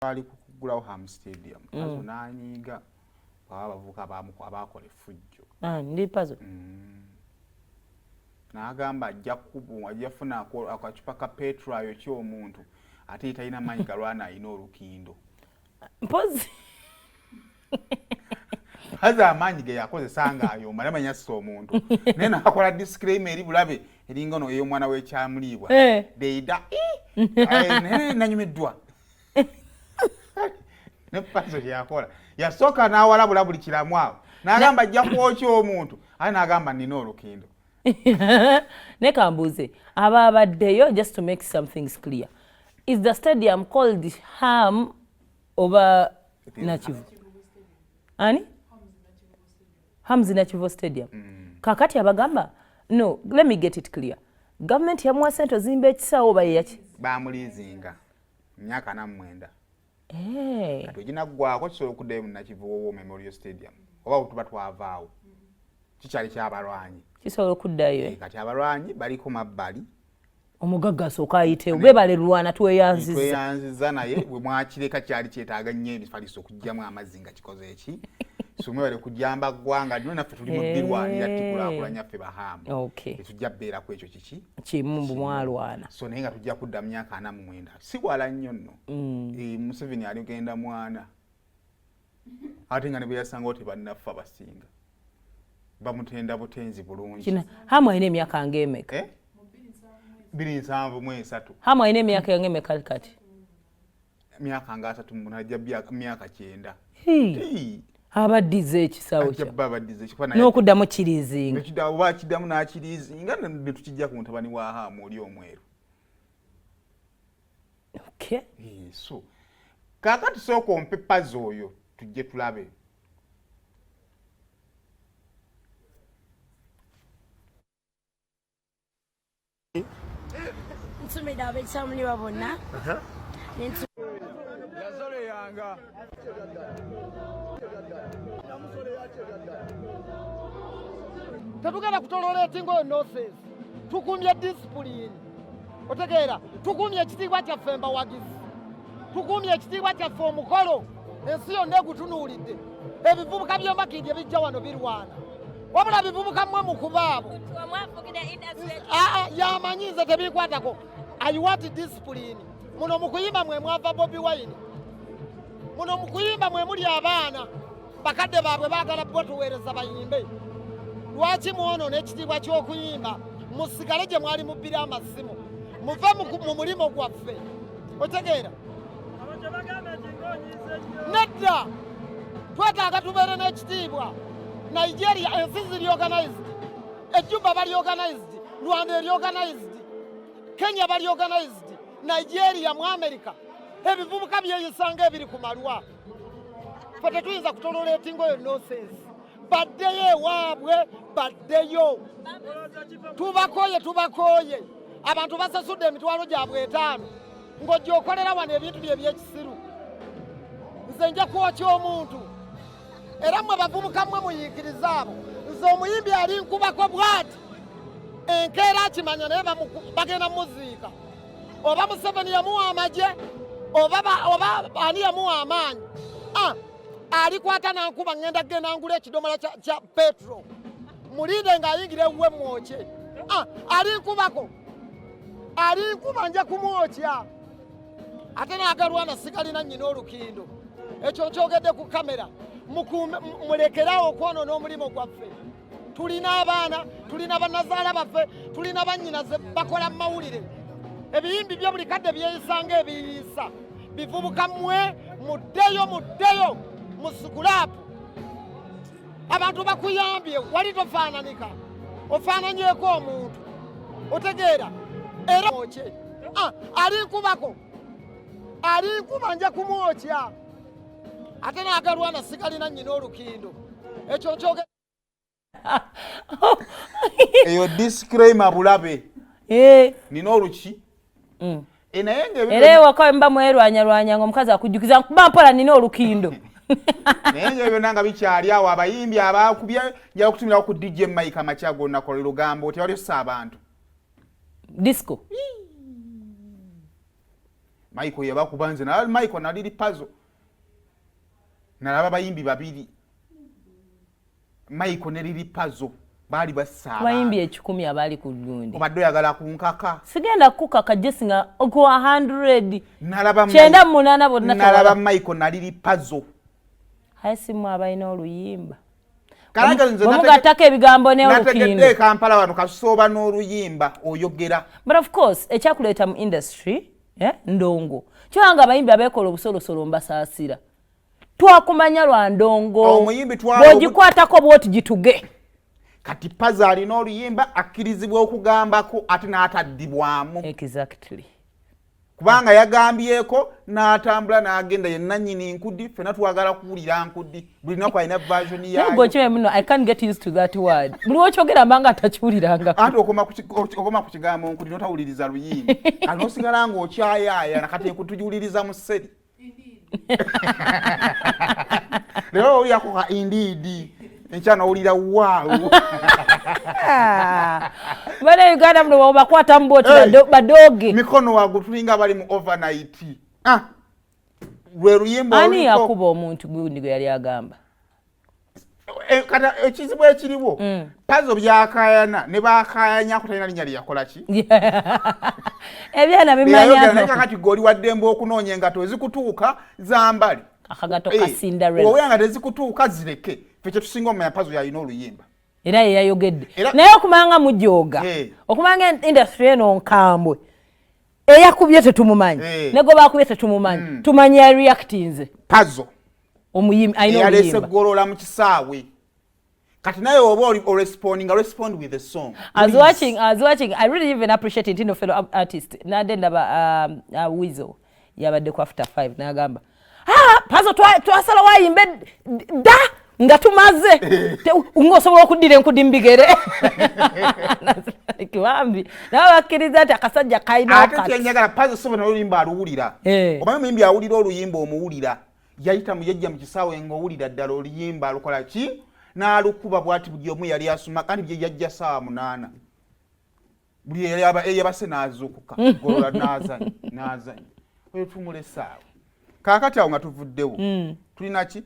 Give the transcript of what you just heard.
bali kugulawo Ham Stadium Pazo nanyiga abavuka abakola effujjo Lil Pazo n'agamba ajja kubu ajja funa akacupa ka petrol ky'omuntu ate talina manyi galwana alina olukindo mpozi Pazo amanyi ge yakozesa ng'ayomba namanya assa omuntu naye n'akola disclaimer eri bulabe eringa ono ey'omwana w'ekyamulibwa deida nanyumiddwa ne Pazo yakola yasooka n'awalabula buli kiramu awo n'agamba ajja kwokya omuntu ate n'agamba nina olukindo ne kambuze ababaddeyo just to make some things clear is the stadium called Ham over Nachivu ani Ham's Nachivu Stadium kakati abagamba no let me get it clear government yamuwa sente ozimba ekisawo bayaki bamulizinga myaka 49 kati oginaggwako kisobola okuddayo mu Nachivu Memorial Stadium oba tuba twavaawo kikyali ky'abalwanyi kisobola okuddayo kati abalwanyi bali ku mabbali omugagga asooka ayitewo bebale Lwana tweyanziza naye bwe mwakireka kyali kyetaaga nnyo ebifaliso okugyamu amazzi nga kikoze eki sumwe bale kujamba ggwanga lino naffe tuli mu birwanira tikulaakulanya ffe Bahamu tetujja bbeera ku ekyo kiki kimu mbu mwalwana so naye nga tujja kudda mu myaka 49 si wala nnyo nno Museveni aligenda mwana ate nga ne bwe yasanga oti bannaffe abasinga bamutenda butenzi bulungi Hamu alina emyaka ng'emeka 273 Hamu alina emyaka ng'emeka kati myaka nga 3 munajja myaka 9 abaddize ekisawo kya n'okuddamu kirizinga oba kiddamu n'akirizinga ne tukijja ku mutabani wa Hamu oli omweru so kaakati sooka ompe Pazo oyo tujje tulabe nsumida ab'ekisamulibwa bonna yazole yanga tetugenda kutolola etingo nonsense tukumye discipline otegeera tukumye ekitiibwa kyaffe mbawagizi tukumye ekitiibwa kyaffe omukolo ensi yonna egutunuulidde ebivubuka by'omakindi ebijja wano birwana wabula bivubuka mmwe mukubaabo yamanyi nze tebinkwatako I want discipline muno mukuyimba mwe mwava Bobi Wine muno mukuyimba mwe muli abaana bakadde baabwe baagala bo tuweereza bayimbe lwaki mwono n'ekitiibwa ky'okuyimba musigale gye mwali mubbira amasimu muve mu mulimo gwaffe otegeera nedda twetaaga tubeere n'ekitiibwa Nigeria ensi ziri organized Ejjuba bali organized Rwanda eri organized Kenya bali organized Nigeria mu America ebivubuka byeyisanga ebiri ku malwa ffe tetuyinza kutolola etingo yo nonsense baddeyo ewaabwe baddeyo tubakoye abantu basasudde emitwalo gyabwe 5 ng'ojja okolera wano ebintu bye ebyekisiru nze nja kwokya omuntu era mmwe bavubuka mmwe muyiikiriza abo nze omuyimbi ali nkubako bwati enkeera akimanya naye bagenda muziika oba Museveni yamuwa amagye oba ani yamuwa amaanyi alikwata nankuba ngenda genda ngula ekidomola kya petro mulinde ng'ayingira ewuwe mwokye ali nkubako ali nkuba nja kumwokya ate n'agalwana sigalina nnyina olukindo ekyo nkyogedde ku kamera mulekerawo okwonoona omulimu gwaffe tulina abaana tulina bannazaala baffe tulina bannyinaze bakola mu mawulire ebiyimbi byo buli kadde byeyisanga ebiyiisa bivubuka mmwe muddeyo mu sikulaapu abantu bakuyambye wali tofaananika ofaananyeeko omuntu otegeera era mwokye ali nkubako ali nkuba nja kumwokya ate n'agalwana sigalina nnyina olukindo ekyo nkyoge eyo disclaimer bulabe nina oluki era ewaka mba mwerwanyarwanya ng'omukazi akujjukiza nkuba mpola nina olukindo naye nje byonna nga bikyali awo abayimbi abakubye njala kutumira ku DJ Mike amakya gonna kola lugambo tewali ossa abantu disco Michael yabakubanze na Michael na Lil Pazo nalaba bayimbi babiri Michael ne Lil Pazo bali basaba bayimbi 10 abali ku gundi obadde yagala kunkaka sigenda kukaka jesinga ku 100 nalaba chenda munana bonna nalaba Michael na Lil Pazo haisimu abayina oluyimba kalaga nze nagataka ebigambo ne olukindo nategedde Kampala wano kasoba n'oluyimba oyogera but of course ekyakuleta mu industry ndongo kyanga abayimbi abekola obusolosolo mbasaasira twakumanya lwa ndongo omuyimbi twalo bogikwatako bwoti gituge kati Pazo alina oluyimba akkirizibwa okugambako ate n'ataddibwamu exactly kubanga yagambyeko n'atambula n'agenda yenna nnyini nkudi ffena twagala kuwulira nkudi buli naku alina version yayo bochime muno I can't get used to that word buli wokyogera mbanga atakiwuliranga anti okoma ku kigambo nkudi notawuliriza luyimba anosigala ng'okyayaaya nakati kutujiwuliriza mu sseri lero owulirako ka indeed enkyana owulira waawo bana Uganda muno bakwata mboti badoge mikono wagutulinga bali mu overnight lwe luyimba ani yakuba omuntu gundi gwe yali agamba kata ekizibu ekiriwo Pazo byakayana ne bakayanya kutalina linnya lyakola ki ebyana bimanya kati goli waddembe okunoonya engato ezikutuuka zambali akagato ka Cinderella oyanga tezikutuuka zireke fekye tusinga omanya Pazo yalina oluyimba era yayogedde naye okumanga mujoga okumanga industry eno nkambwe eyakubye tetumumanyi nego bakubye tetumumanyi tumanya reactinze Pazo omuyimbi ayino yalese golola mu kisaawe kati naye oba respond with the song. I was watching I really even appreciate it, fellow artist nade ndaba Weasel yabadde ku after 5 nagamba Pazo twasala wayimbe da nga tumaze ngosobola okuddira enkudi mbigere kiwambi nabakiriza ati akasajja kaina wakati ate kyenyagala Pazo sobola oluyimba aluwulira omanyi muyimbi awulira oluyimba omuwulira yayita muyajja mu kisaawe ng'owulira ddala oluyimba alukola ki n'alukuba bw'ati buli omu yali asoma kandi bye yajja ssaawa 8 buli eyabase n'azuukuka golola n'azanya oyo tumule essaawa kaakati awo nga tuvuddewo tulina ki